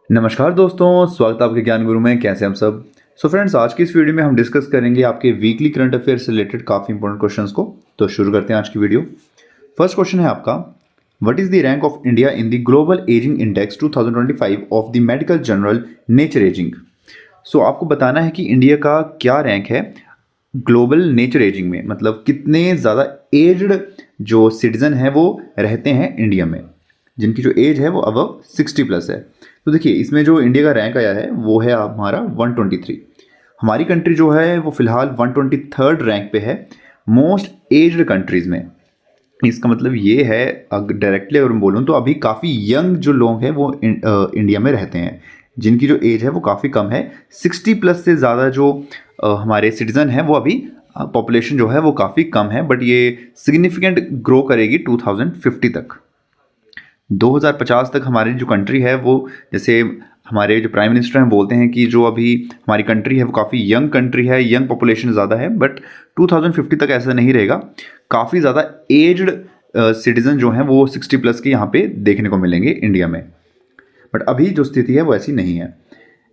नमस्कार दोस्तों, स्वागत है आपके ज्ञान गुरु में। कैसे हैं हम सब। फ्रेंड्स, आज की इस वीडियो में हम डिस्कस करेंगे आपके वीकली करंट अफेयर से रिलेटेड काफ़ी इंपॉर्टेंट क्वेश्चंस को। तो शुरू करते हैं आज की वीडियो। फर्स्ट क्वेश्चन है आपका, what is the rank of India in the global ageing index 2025 of the medical journal nature ageing. आपको बताना है कि इंडिया का क्या रैंक है ग्लोबल नेचर एजिंग में, मतलब कितने ज़्यादा एज्ड जो सिटीजन है वो रहते हैं इंडिया में, जिनकी जो एज है वो अबव 60+ है। तो देखिए, इसमें जो इंडिया का रैंक आया है वो है हमारा 123। हमारी कंट्री जो है वो फिलहाल 123rd रैंक पे है मोस्ट एज्ड कंट्रीज़ में। इसका मतलब ये है, अगर डायरेक्टली अगर मैं बोलूँ तो अभी काफ़ी यंग जो लोग हैं वो इंडिया में रहते हैं, जिनकी जो एज है वो काफ़ी कम है। 60+ से ज़्यादा जो हमारे सिटीज़न हैं वो अभी पॉपुलेशन जो है वो काफ़ी कम है, बट ये सिग्निफिकेंट ग्रो करेगी 2050 तक। 2050 तक हमारी जो कंट्री है वो, जैसे हमारे जो प्राइम मिनिस्टर हैं बोलते हैं कि जो अभी हमारी कंट्री है वो काफ़ी यंग कंट्री है, यंग पॉपुलेशन ज़्यादा है, बट 2050 तक ऐसा नहीं रहेगा। काफ़ी ज़्यादा एज्ड सिटीज़न जो हैं वो 60+ के यहाँ पे देखने को मिलेंगे इंडिया में, बट अभी जो स्थिति है वो ऐसी नहीं है।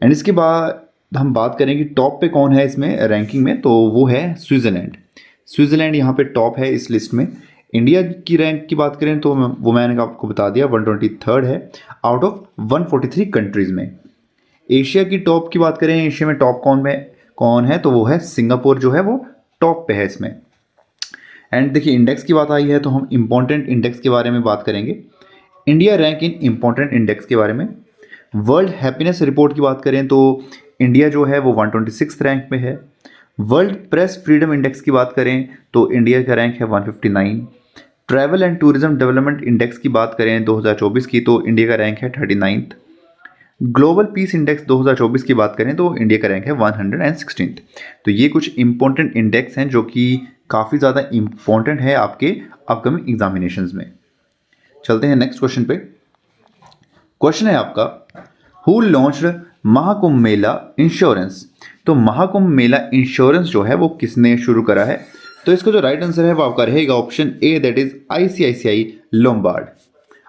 एंड इसके बाद हम बात करें कि टॉप पे कौन है इसमें रैंकिंग में, तो वो है स्विट्ज़रलैंड। स्विट्ज़रलैंड यहाँ पे टॉप है इस लिस्ट में। इंडिया की रैंक की बात करें तो वो मैंने आपको बता दिया 123rd है आउट ऑफ 143 कंट्रीज़ में। एशिया की टॉप की बात करें, एशिया में टॉप कौन है तो वो है सिंगापुर, जो है वो टॉप पे है इसमें। एंड देखिए, इंडेक्स की बात आई है तो हम इंपॉर्टेंट इंडेक्स के बारे में बात करेंगे। India rank in important index के बारे में। वर्ल्ड हैप्पीनेस रिपोर्ट की बात करें तो इंडिया जो है वो 126 रैंक में है। वर्ल्ड प्रेस फ्रीडम इंडेक्स की बात करें तो इंडिया का रैंक है 159। Travel and tourism development index की बात करें 2024 की तो इंडिया का रैंक है 39th। ग्लोबल पीस इंडेक्स 2024 की बात करें तो इंडिया का रैंक है 116th। तो ये कुछ इंपॉर्टेंट इंडेक्स हैं जो कि काफ़ी ज़्यादा इंपॉर्टेंट है आपके अपकमिंग एग्जामिनेशंस में। चलते हैं नेक्स्ट क्वेश्चन पे। क्वेश्चन है आपका, who launched Mahakumbh Mela insurance. तो महाकुंभ मेला इंश्योरेंस जो है वो किसने शुरू करा है, तो इसका जो राइट आंसर है वो आपका रहेगा option A, that is ICICI Lombard.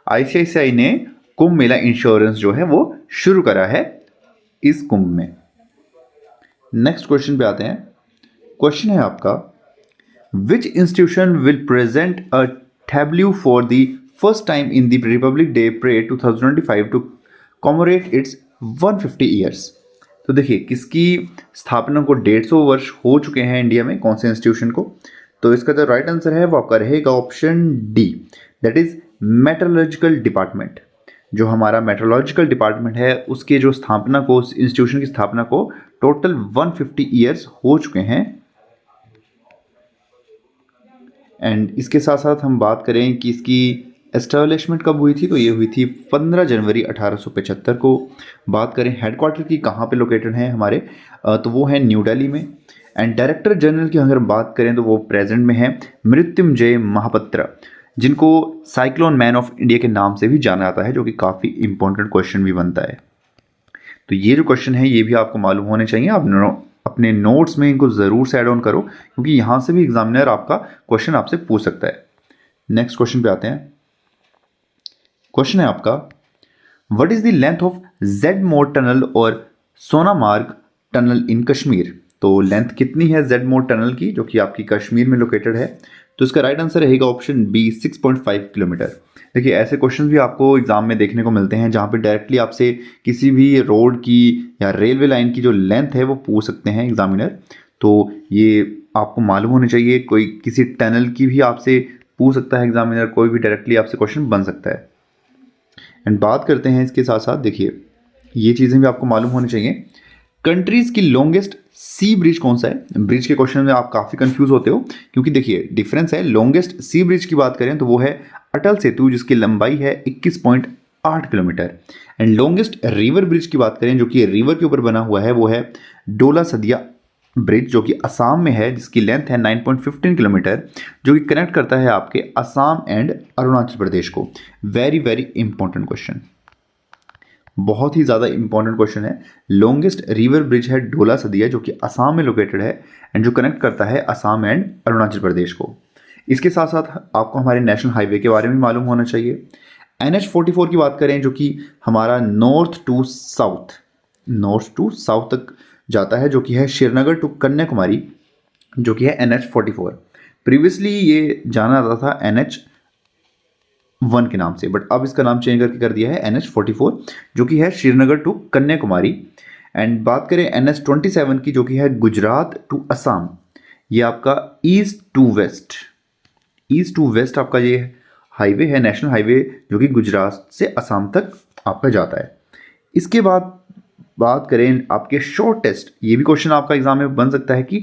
ICICI ने कुंभ मेला इंश्योरेंस जो है वो शुरू करा है इस कुंभ में। नेक्स्ट क्वेश्चन पे आते हैं। क्वेश्चन है आपका, which institution will present a tableau for the first time in the republic day parade 2025 to commemorate its 150 years. तो देखिए, किसकी स्थापना को 150 वर्ष हो चुके हैं इंडिया में, कौन से इंस्टीट्यूशन को, तो इसका जो राइट आंसर है वो आपका रहेगा option D, that is meteorological department. जो हमारा मेट्रोलॉजिकल डिपार्टमेंट है उसके जो स्थापना को, उस इंस्टीट्यूशन की स्थापना को टोटल 150 ईयर्स हो चुके हैं। एंड इसके साथ साथ हम बात करें कि इसकी एस्टैब्लिशमेंट कब हुई थी, तो ये हुई थी 15 जनवरी 1875 को। बात करें हेडक्वार्टर की कहाँ पे लोकेटेड है हमारे, तो वो है न्यू दिल्ली में। एंड डायरेक्टर जनरल की अगर बात करें तो वो प्रेजेंट में है मृत्युंजय महापात्र, जिनको साइक्लोन मैन ऑफ इंडिया के नाम से भी जाना जाता है, जो कि काफ़ी इंपॉर्टेंट क्वेश्चन भी बनता है। तो ये जो क्वेश्चन है ये भी आपको मालूम होने चाहिए। आप अपने नोट्स में इनको ज़रूर से ऐड ऑन करो, क्योंकि यहाँ से भी एग्जामिनर आपका क्वेश्चन आपसे पूछ सकता है। नेक्स्ट क्वेश्चन पे आते हैं। क्वेश्चन है आपका, what is the length of Z more tunnel और सोनामार्ग टनल इन कश्मीर। तो लेंथ कितनी है जेड मोर टनल की, जो कि आपकी कश्मीर में लोकेटेड है, तो इसका राइट आंसर रहेगा ऑप्शन बी, 6.5 किलोमीटर। देखिए, ऐसे क्वेश्चन भी आपको एग्जाम में देखने को मिलते हैं जहाँ पे डायरेक्टली आपसे किसी भी रोड की या रेलवे लाइन की जो लेंथ है वो पूछ सकते हैं एग्जामिनर। तो ये आपको मालूम होनी चाहिए। कोई किसी टनल की भी आपसे पूछ सकता है एग्जामिनर, कोई भी डायरेक्टली आपसे क्वेश्चन बन सकता है। एंड बात करते हैं इसके साथ साथ, देखिए ये चीज़ें भी आपको मालूम होनी चाहिए। कंट्रीज़ की लॉन्गेस्ट सी ब्रिज कौन सा है। ब्रिज के क्वेश्चन में आप काफ़ी कंफ्यूज होते हो, क्योंकि देखिए डिफरेंस है। लॉन्गेस्ट सी ब्रिज की बात करें तो वो है अटल सेतु, जिसकी लंबाई है 21.8 kilometre. And longest river bridge की बात करें, जो कि रिवर के ऊपर बना हुआ है, वो है डोला सदिया ब्रिज, जो कि असम में है, जिसकी लेंथ है 9.15 किलोमीटर, जो कि कनेक्ट करता है आपके असम एंड अरुणाचल प्रदेश को। वेरी वेरी इंपॉर्टेंट क्वेश्चन, बहुत ही ज़्यादा इंपॉर्टेंट क्वेश्चन है। लॉन्गेस्ट रिवर ब्रिज है डोला सदिया, जो कि असम में लोकेटेड है एंड जो कनेक्ट करता है असम एंड अरुणाचल प्रदेश को। इसके साथ साथ आपको हमारे नेशनल हाईवे के बारे में मालूम होना चाहिए। NH44 की बात करें जो कि हमारा नॉर्थ टू साउथ तक जाता है, जो कि है श्रीनगर टू कन्याकुमारी, जो कि है NH44। प्रीवियसली ये जाना जाता था NH1 के नाम से, बट अब इसका नाम चेंज करके कर दिया है NH44, जो कि है श्रीनगर टू कन्याकुमारी। एंड बात करें NH27 की, जो कि है गुजरात टू असम, ये आपका ईस्ट टू वेस्ट आपका ये हाईवे है, नेशनल हाईवे, जो कि गुजरात से असम तक आपका जाता है। इसके बाद बात करें आपके शॉर्टेस्ट, ये भी क्वेश्चन आपका एग्जाम में बन सकता है कि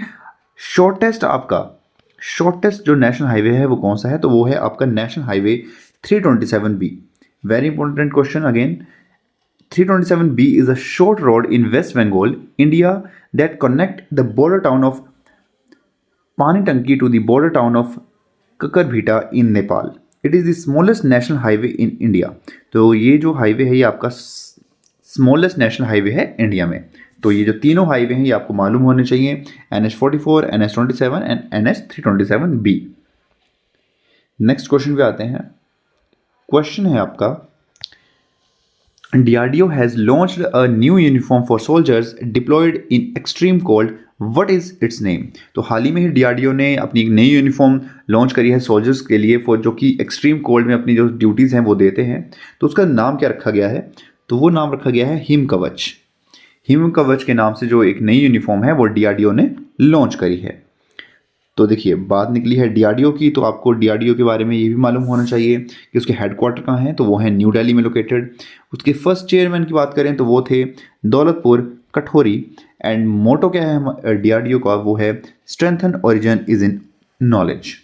शॉर्टेस्ट जो नेशनल हाईवे है वो कौन सा है, तो वो है आपका national highway 327B। Very important question again. 327B is a short road in West Bengal, India that connect the border town of Panitanki to the border town of Kakarvita in Nepal. It is the smallest national highway in India. तो ये जो highway है ये आपका smallest national highway है India में। तो ये जो तीनों हाईवे हैं ये आपको मालूम होने चाहिए, NH44, NH27 and NH327B। Next question पे आते हैं। क्वेश्चन है आपका, DRDO has launched a new uniform for soldiers deployed in extreme cold. What is its name? तो हाल ही में ही DRDO ने अपनी एक नई यूनिफॉर्म लॉन्च करी है सोल्जर्स के लिए, फॉर जो कि एक्सट्रीम कोल्ड में अपनी जो ड्यूटीज़ हैं वो देते हैं। तो उसका नाम क्या रखा गया है, तो वो नाम रखा गया है हिम कवच। हिम कवच के नाम से जो एक नई यूनिफॉर्म है वो DRDO ने लॉन्च करी है। तो देखिए बात निकली है DRDO की, तो आपको DRDO के बारे में ये भी मालूम होना चाहिए कि उसके हेडक्वार्टर कहाँ हैं, तो वो है न्यू दिल्ली में लोकेटेड। उसके फर्स्ट चेयरमैन की बात करें तो वो थे दौलतपुर कठोरी। एंड मोटो क्या है DRDO का, वो है strengthen origin is in knowledge.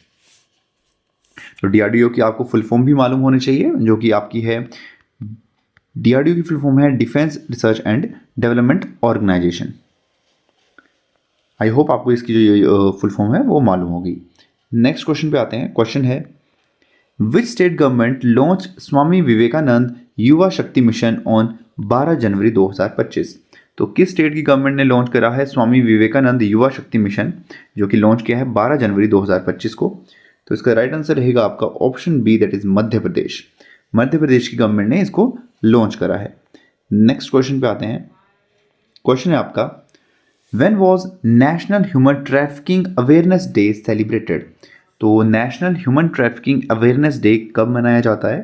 तो DRDO की आपको फुल फॉर्म भी मालूम होनी चाहिए, जो कि आपकी है, DRDO की फुल फॉर्म है defence research and development organisation. I hope आपको इसकी जो फुल फॉर्म है वो मालूम होगी। नेक्स्ट क्वेश्चन पे आते हैं। क्वेश्चन है, विच state government launch Swami Vivekananda युवा शक्ति मिशन ऑन 12 जनवरी 2025? तो किस स्टेट की गवर्नमेंट ने लॉन्च करा है स्वामी विवेकानंद युवा शक्ति मिशन, जो कि लॉन्च किया है 12 जनवरी 2025 को? तो इसका राइट आंसर रहेगा आपका option B, that is Madhya Pradesh. Madhya Pradesh की गवर्नमेंट ने इसको लॉन्च करा है। नेक्स्ट क्वेश्चन पे आते हैं। क्वेश्चन है आपका, When was National Human Trafficking Awareness Day celebrated? तो national human trafficking awareness day कब मनाया जाता है?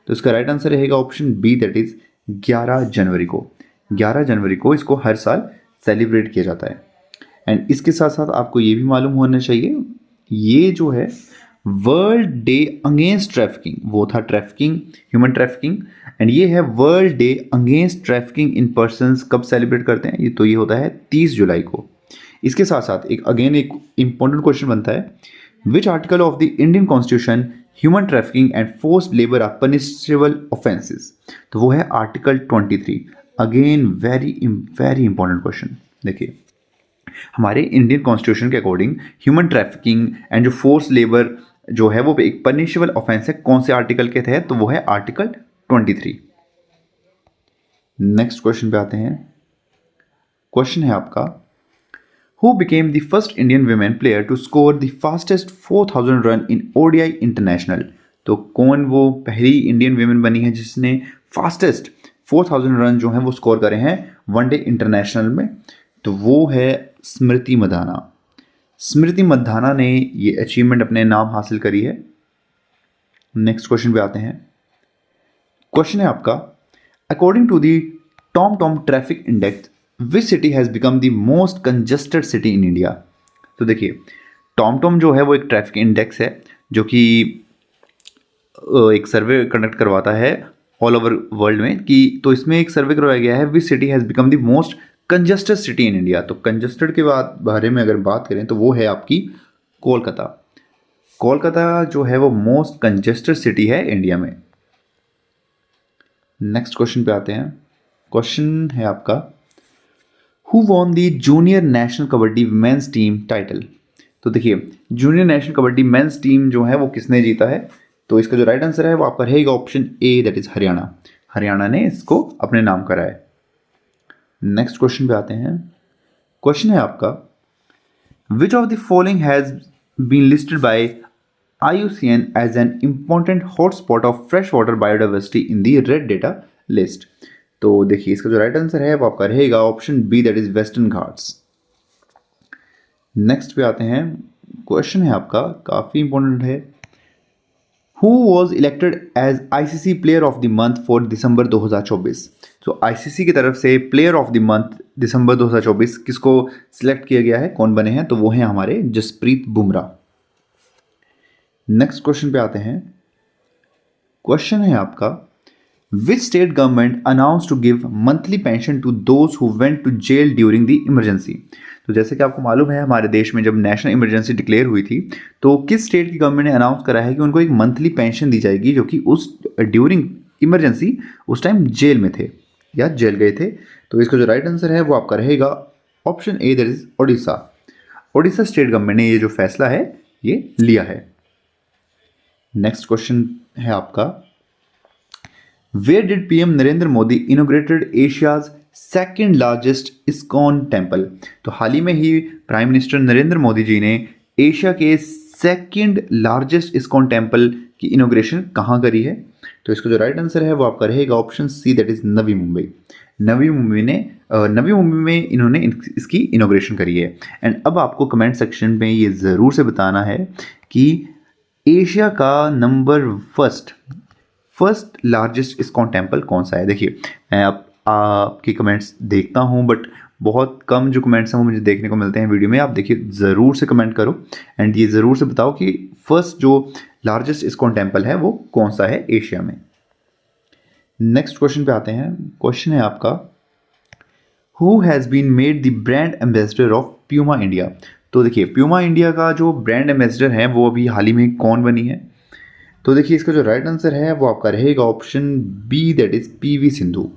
तो इसका राइट आंसर रहेगा ऑप्शन बी, दैट इज 11 जनवरी को। 11 जनवरी को इसको हर साल सेलिब्रेट किया जाता है। एंड इसके साथ साथ आपको ये भी मालूम होना चाहिए, ये जो है वर्ल्ड डे अगेंस्ट ट्रैफिकिंग, वो था ट्रैफिकिंग, ह्यूमन ट्रैफिकिंग, एंड ये है world day against trafficking in persons. कब सेलिब्रेट करते हैं? ये तो ये होता है 30 जुलाई को। इसके साथ साथ एक इंपॉर्टेंट क्वेश्चन बनता है, which article of the Indian constitution human trafficking and forced labour are punishable offences? तो वो है article 23। Again very very important question. देखिए हमारे इंडियन कॉन्स्टिट्यूशन के अकॉर्डिंग ह्यूमन ट्रैफिकिंग एंड जो फोर्स लेबर जो है वो एक पनिशेबल ऑफेंस है, कौन से आर्टिकल के तहत? तो वो है आर्टिकल 23। नेक्स्ट क्वेश्चन पे आते हैं। क्वेश्चन है आपका, who became the first Indian women player to score the fastest 4000 run in ODI international? तो कौन वो पहली इंडियन वुमेन बनी है जिसने फास्टेस्ट 4000 रन जो हैं वो स्कोर करे हैं वनडे इंटरनेशनल में? तो वो है स्मृति मंधाना। स्मृति मंधाना ने ये अचीवमेंट अपने नाम हासिल करी है। नेक्स्ट क्वेश्चन पे आते हैं। क्वेश्चन है आपका, according to the Tom traffic index which city has become the most congested city in India? तो देखिए टॉम जो है वो एक ट्रैफिक इंडेक्स है जो कि एक सर्वे कंडक्ट करवाता है ऑल ओवर वर्ल्ड में कि, तो इसमें एक सर्वे करवाया गया है विच city has become the most congested city in India. तो कंजस्टेड के बारे में अगर बात करें तो वो है आपकी कोलकाता। कोलकाता जो है वो मोस्ट कंजस्टेड सिटी है इंडिया में। नेक्स्ट क्वेश्चन पे आते हैं। क्वेश्चन है आपका, who won the junior national kabaddi men's team title? तो देखिए junior national kabaddi men's team जो है वो किसने जीता है? तो इसका जो राइट आंसर है वो आपका रहेगा option A, that is Haryana. Haryana ने इसको अपने नाम करा है। नेक्स्ट क्वेश्चन पे आते हैं। क्वेश्चन है आपका, which of the following has been listed by IUCN as an important hotspot of freshwater biodiversity in the red data list. तो देखिए इसका जो राइट आंसर है वो आपका रहेगा option B, that is Western Ghats. Next पे आते हैं, क्वेश्चन है आपका काफ़ी इंपॉर्टेंट है। Who was elected as ICC player of the month for December 2024। तो आईसीसी की तरफ से प्लेयर ऑफ द मंथ दिसंबर 2024 किसको सिलेक्ट किया गया है, कौन बने हैं, तो वो हैं हमारे जसप्रीत बुमराह। नेक्स्ट क्वेश्चन पे आते हैं, क्वेश्चन है आपका which state government announce to give monthly pension to those who went to jail during the emergency. तो जैसे कि आपको मालूम है हमारे देश में जब नेशनल इमरजेंसी डिक्लेयर हुई थी तो किस स्टेट की गवर्नमेंट ने अनाउंस करा है कि उनको एक मंथली पेंशन दी जाएगी जो कि उस ड्यूरिंग इमरजेंसी उस टाइम जेल में थे या जेल गए थे। तो इसका जो राइट आंसर है वो आपका रहेगा option A, that is Odisha. Odisha state government ने ये जो फैसला है ये लिया है। नेक्स्ट क्वेश्चन है आपका, where did PM Narendra Modi inaugurated Asia's second largest ISKCON temple. तो हाल ही में ही प्राइम मिनिस्टर नरेंद्र मोदी जी ने एशिया के सेकेंड लार्जेस्ट इस्कॉन टेम्पल की इनोग्रेशन कहाँ करी है। तो इसका जो राइट आंसर है वो आपका रहेगा option C, that is Navi Mumbai. Navi Mumbai में इन्होंने इसकी इनोग्रेशन करी है। एंड अब आपको कमेंट सेक्शन में ये ज़रूर से बताना है कि एशिया का number first largest ISKCON temple कौन सा है। देखिए मैं आपके कमेंट्स देखता हूँ बट बहुत कम जो कमेंट्स हैं वो मुझे देखने को मिलते हैं वीडियो में। आप देखिए ज़रूर से कमेंट करो एंड ये ज़रूर से बताओ कि फर्स्ट जो लार्जेस्ट इस्कॉन टेम्पल है वो कौन सा है एशिया में। नेक्स्ट क्वेश्चन पे आते हैं, क्वेश्चन है आपका who has been made the brand ambassador of Puma India. तो देखिए प्यूमा इंडिया का जो ब्रांड एम्बेसडर है वो अभी हाल ही में कौन बनी है। तो देखिए इसका जो राइट आंसर है वो आपका रहेगा option B, that is PV Sindhu.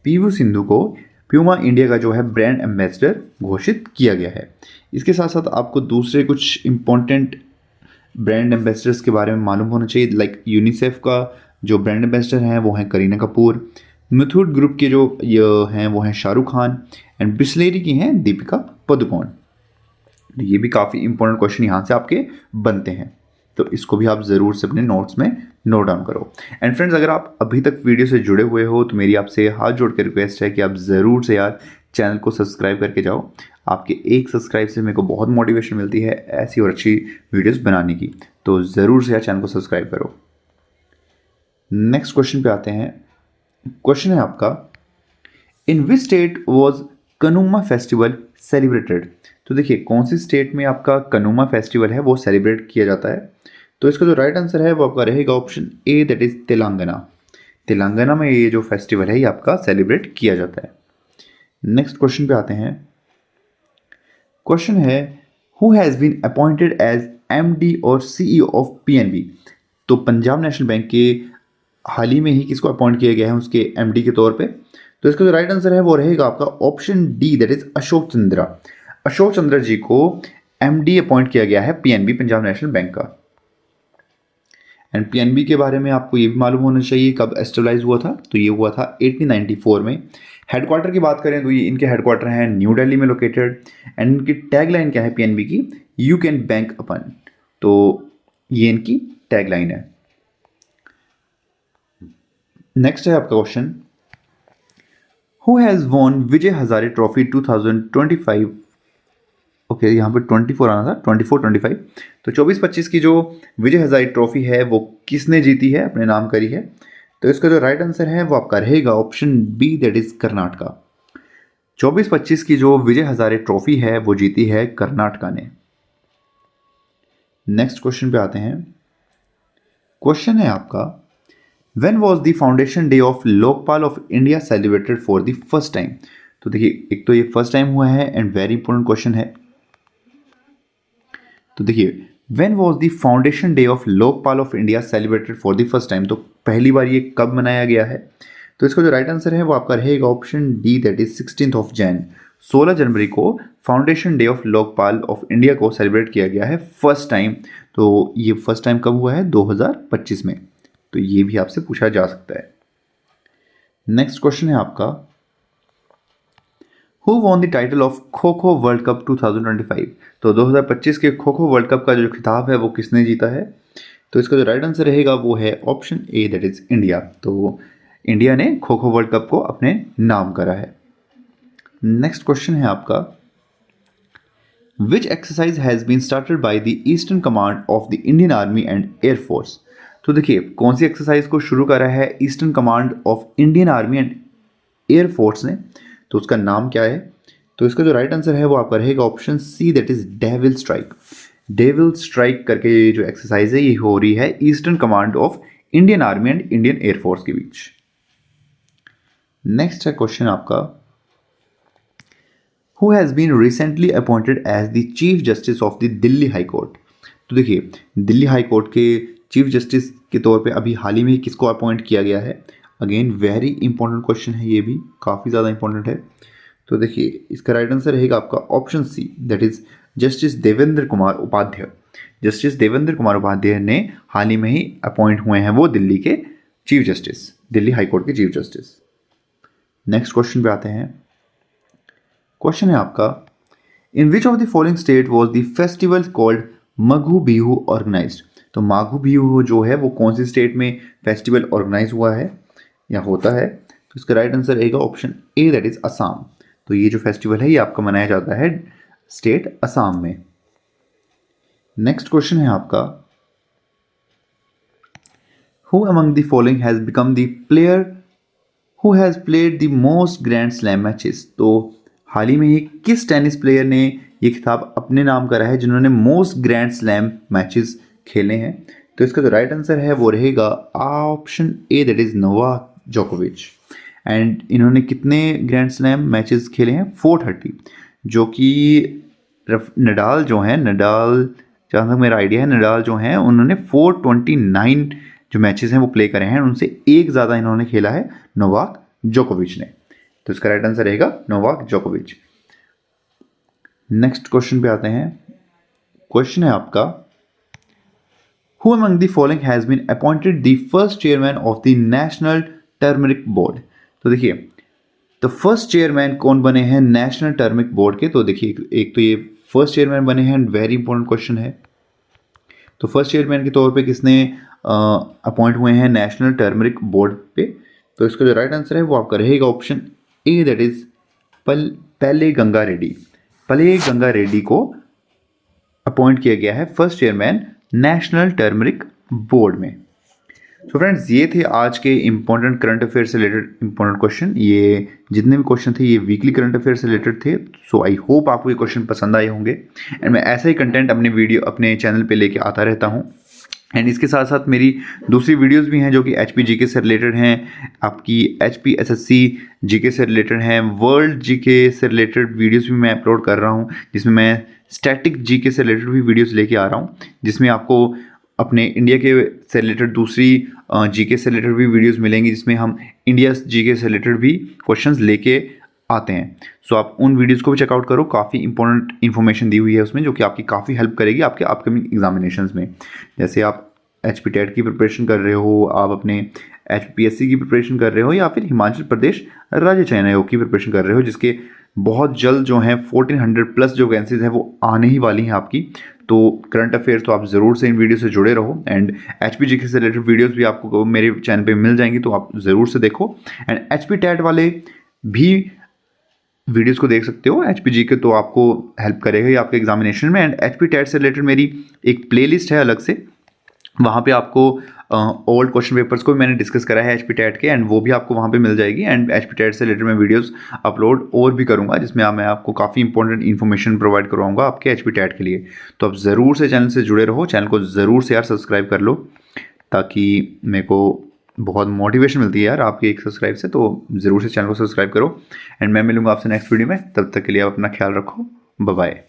PV Sindhu को प्यूमा इंडिया का जो है ब्रांड एम्बेसडर घोषित किया गया है। इसके साथ साथ आपको दूसरे कुछ इंपॉर्टेंट ब्रांड एम्बेसडर्स के बारे में मालूम होना चाहिए, लाइक यूनिसेफ का जो ब्रांड एम्बेसडर हैं वो हैं करीना कपूर, मुथूट ग्रुप के जो ये हैं वो हैं शाहरुख खान एंड बिस्लेरी की हैं दीपिका पादुकोण। ये भी काफ़ी इंपॉर्टेंट क्वेश्चन यहाँ से आपके बनते हैं, तो इसको भी आप ज़रूर से अपने नोट्स में नोट डाउन करो। एंड फ्रेंड्स अगर आप अभी तक वीडियो से जुड़े हुए हो तो मेरी आपसे हाथ जोड़ के रिक्वेस्ट है कि आप ज़रूर से यार चैनल को सब्सक्राइब करके जाओ। आपके एक सब्सक्राइब से मेरे को बहुत मोटिवेशन मिलती है ऐसी और अच्छी वीडियोस बनाने की, तो ज़रूर से यार चैनल को सब्सक्राइब करो। नेक्स्ट क्वेश्चन पे आते हैं, क्वेश्चन है आपका in which state was Kanuma festival celebrated. तो देखिए कौन सी स्टेट में आपका कनुमा फेस्टिवल है वो सेलिब्रेट किया जाता है। तो इसका जो राइट आंसर है वो आपका रहेगा option A, that is Telangana. Telangana में ये जो फेस्टिवल है ये आपका सेलिब्रेट किया जाता है। नेक्स्ट क्वेश्चन पे आते हैं, क्वेश्चन है who has been appointed as MD और सीईओ ऑफ पीएनबी। तो पंजाब नेशनल बैंक के हाल ही में ही किसको अपॉइंट किया गया है उसके एमडी के तौर पे। तो इसका जो राइट आंसर है वो रहेगा आपका option D, that is Ashok Chandra. Ashok Chandra ji को एमडी अपॉइंट किया गया है पीएनबी पंजाब नेशनल बैंक का। एंड पीएनबी के बारे में आपको ये भी मालूम होना चाहिए कब एस्टेब्लाइज हुआ था, तो ये हुआ था 1894 में। हेडक्वार्टर की बात करें तो ये इनके हेडक्वार्टर हैं न्यू दिल्ली में लोकेटेड। एंड इनकी टैगलाइन क्या है पीएनबी की, यू कैन बैंक अपन। तो ये इनकी टैगलाइन है। नेक्स्ट है आपका question, who has won Vijay Hazare trophy 2025। Okay यहाँ पे 24 आना था, 24-25। तो 24-25 की जो विजय हजारे ट्रॉफी है वो किसने जीती है, अपने नाम करी है। तो इसका जो राइट आंसर है वो आपका रहेगा option B, that is Karnataka. 24-25 की जो विजय हजारे ट्रॉफी है वो जीती है कर्नाटका ने। नेक्स्ट क्वेश्चन पे आते हैं, क्वेश्चन है आपका when was the foundation day of Lokpal of India celebrated for the first time. तो देखिए एक तो ये फर्स्ट टाइम हुआ है एंड वेरी इंपॉर्टेंट क्वेश्चन है। तो देखिए when was the foundation day of Lokpal of India celebrated for the first time, तो पहली बार ये कब मनाया गया है। तो इसका जो राइट आंसर है वो आपका रहेगा option D, that is 16 Jain. 16 जनवरी को foundation day of Lokpal of India को सेलिब्रेट किया गया है फर्स्ट टाइम। तो ये फर्स्ट टाइम कब हुआ है, 2025 में। तो ये भी आपसे पूछा जा सकता है। नेक्स्ट क्वेश्चन है आपका, who won the title of kho kho world cup 2025। तो 2025 के खो खो वर्ल्ड कप का जो खिताब है वो किसने जीता है। तो इसका जो राइट आंसर रहेगा वो है option A, that is India. तो इंडिया ने खो खो वर्ल्ड कप को अपने नाम करा है। नेक्स्ट क्वेश्चन है आपका, which exercise has been started by the eastern command of the Indian army and air force. तो देखिए कौन सी एक्सरसाइज को शुरू करा है eastern command of Indian army and air force ने, तो उसका नाम क्या है। तो इसका जो राइट आंसर है वो आपका रहेगा option C, that is devil strike. Devil strike करके ये जो एक्सरसाइज है ये हो रही है eastern command of Indian army and Indian air force के बीच। नेक्स्ट है क्वेश्चन आपका, who has been recently appointed as the chief justice of the Delhi high court. तो देखिए दिल्ली हाई कोर्ट के चीफ जस्टिस के तौर पे अभी हाल ही में किसको अपॉइंट किया गया है। अगेन वेरी इंपॉर्टेंट क्वेश्चन है, ये भी काफ़ी ज़्यादा इंपॉर्टेंट है। तो देखिए इसका राइट आंसर रहेगा आपका option C, that is justice Devendra Kumar Upadhyay. Justice Devendra Kumar Upadhyay ने हाल ही में ही अपॉइंट हुए हैं वो दिल्ली के chief justice, Delhi high court के चीफ जस्टिस। नेक्स्ट क्वेश्चन पे आते हैं। क्वेश्चन है आपका, in which of the following state was the festival called Magh Bihu organised. तो माघु बिहू जो है वो कौन सी स्टेट में फेस्टिवल ऑर्गेनाइज हुआ है या होता है। तो इसका राइट आंसर रहेगा option A, that is Assam. तो ये जो फेस्टिवल है ये आपका मनाया जाता है स्टेट असम में। नेक्स्ट क्वेश्चन है आपका, who among the following has become the player who has played the most grand slam matches. तो हाल ही में ही किस टेनिस प्लेयर ने ये खिताब अपने नाम करा है जिन्होंने मोस्ट ग्रैंड स्लैम मैचेस खेले हैं। तो इसका जो राइट आंसर है वो रहेगा option A, that is Novak जोकोविच। एंड इन्होंने कितने ग्रैंड स्लैम मैचेस खेले हैं 430, जो कि नडाल जो हैं, नडाल जहाँ तक मेरा आइडिया है नडाल जो हैं उन्होंने 429 जो मैचेस हैं वो प्ले करे हैं, उनसे एक ज़्यादा इन्होंने खेला है नोवाक जोकोविच ने। तो इसका राइट आंसर रहेगा नोवाक जोकोविच। नेक्स्ट क्वेश्चन पे आते हैं। क्वेश्चन है आपका, who among the following has been appointed the first chairman of the national turmeric board. तो देखिए तो फर्स्ट चेयरमैन कौन बने हैं नेशनल टर्मरिक बोर्ड के। तो देखिए एक तो ये फर्स्ट चेयरमैन बने हैं, वेरी इंपॉर्टेंट क्वेश्चन है। तो फर्स्ट चेयरमैन के तौर पे किसने अपॉइंट हुए हैं नेशनल टर्मरिक बोर्ड पे। तो इसका जो राइट आंसर है वो आपका रहेगा ऑप्शन ए, दैट इज पल्ले गंगा रेड्डी। पल्ले गंगा रेड्डी को अपॉइंट किया गया है first chairman national turmeric board में। तो फ्रेंड्स ये थे आज के इंपॉर्टेंट करंट अफेयर से रिलेटेड इंपॉर्टेंट क्वेश्चन। ये जितने भी क्वेश्चन थे ये वीकली करंट अफेयर से रिलेटेड थे। सो आई होप आपको ये क्वेश्चन पसंद आए होंगे एंड मैं ऐसा ही कंटेंट अपने चैनल पे लेके आता रहता हूँ। एंड इसके साथ साथ मेरी दूसरी वीडियोस भी हैं जो कि HP GK से रिलेटेड हैं, आपकी HP SSC GK से रिलेटेड हैं, वर्ल्ड GK से रिलेटेड वीडियोस भी मैं अपलोड कर रहा हूँ, जिसमें मैं स्टैटिक GK से रिलेटेड भी वीडियोस लेके आ रहा हूँ, जिसमें आपको अपने इंडिया के से रिलेटेड दूसरी GK से रिलेटेड भी वीडियोस मिलेंगी, जिसमें हम इंडिया GK से रिलेटेड भी क्वेश्चंस लेके आते हैं। सो आप उन वीडियोस को भी चेकआउट करो, काफ़ी इंपॉर्टेंट इन्फॉर्मेशन दी हुई है उसमें जो कि आपकी काफ़ी हेल्प करेगी आपके अपकमिंग एग्जामिनेशंस में। जैसे आप HP टेट की प्रिपरेशन कर रहे हो, आप अपने HPSC की प्रिपरेशन कर रहे हो, या फिर हिमाचल प्रदेश राज्य चयन आयोग की प्रिपरेशन कर रहे हो, जिसके बहुत जल्द जो है 1400 प्लस जो वैकेंसीज है वो आने ही वाली हैं आपकी। तो करंट अफेयर्स तो आप ज़रूर से इन वीडियो से जुड़े रहो एंड HP GK से रिलेटेड वीडियोस भी आपको मेरे चैनल पे मिल जाएंगी, तो आप ज़रूर से देखो। एंड HP टेट वाले भी वीडियोस को देख सकते हो, HP GK तो आपको हेल्प करेगा ही आपके एग्जामिनेशन में। एंड HP टेट से रिलेटेड मेरी एक प्लेलिस्ट है अलग से, वहाँ पे आपको ओल्ड क्वेश्चन पेपर्स को भी मैंने डिस्कस करा है HP टेट के, एंड वो भी आपको वहाँ पे मिल जाएगी। एंड HP टेट से रिलेटेड मैं वीडियोस अपलोड और भी करूँगा, जिसमें मैं आपको काफ़ी इंपॉर्टेंट इन्फॉर्मेशन प्रोवाइड करवाऊँगा आपके HP टेट के लिए। तो आप ज़रूर से चैनल से जुड़े रहो, चैनल को ज़रूर से यार सब्सक्राइब कर लो, ताकि मेरे को बहुत मोटिवेशन मिलती है यार आपके एक सब्सक्राइब से। तो ज़रूर से चैनल को सब्सक्राइब करो एंड मैं मिलूँगा आपसे नेक्स्ट वीडियो में। तब तक के लिए आप अपना ख्याल रखो, बाय बाय।